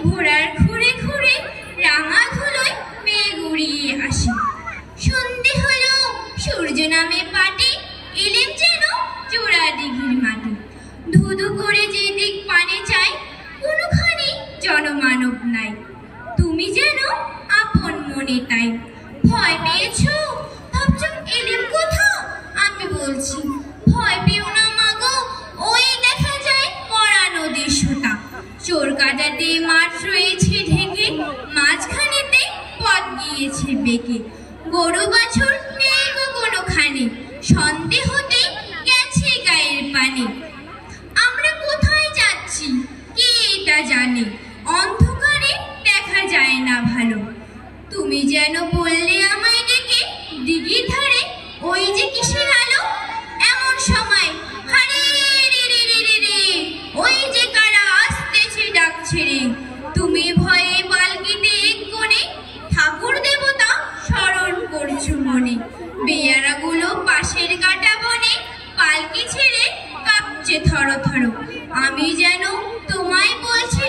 ঘোড়ার খুঁড়ে খুঁড়ে রাঙা ধুলোয় মেঘ উড়িয়ে আসে। সন্ধে হলো, সূর্য নামে পাটে, এলেম যেন জোড়া দিঘির মাঠে। ধুধু করে যেদিক পানে চাই, কোনোখানি জনমানব নাই। তুমি যেন আপন মনে তাই। ভয় পেয়েছো? ভাবছো এলেম কোথাও? আমি বলছি ভয় পেও না মাগো, ওই দেখা যায় মরা নদীর সোতা। চোর কাটাতে মাঠ রয়েছে ঢেকে, মাঝখানেতে পথ গিয়েছে বেঁকে। গরু বাছুর নেই গো কোনোখানে, সন্ধে হতে গেছে গায়ের পানে। আমরা কোথায় যাচ্ছি কে এটা জানে, অন্ধকারে দেখা যায় না ভালো। তুমি যেন বললে আমায় ডেকে, দিঘির ধারে ওই যে কিসের আলো। এমন সময় হারে রে রে রে রে রে, ওই যে কারা আসতেছে ডাকছে রে। তুমি ভয়ে পালকিতে এক কোণে ঠাকুর দেবতা স্মরণ করছো মনে। বেয়ারাগুলো পাশের কাটা বনে পালকি ছেড়ে কাঁপছে থর থর। আমি যেন তোমায় বলছি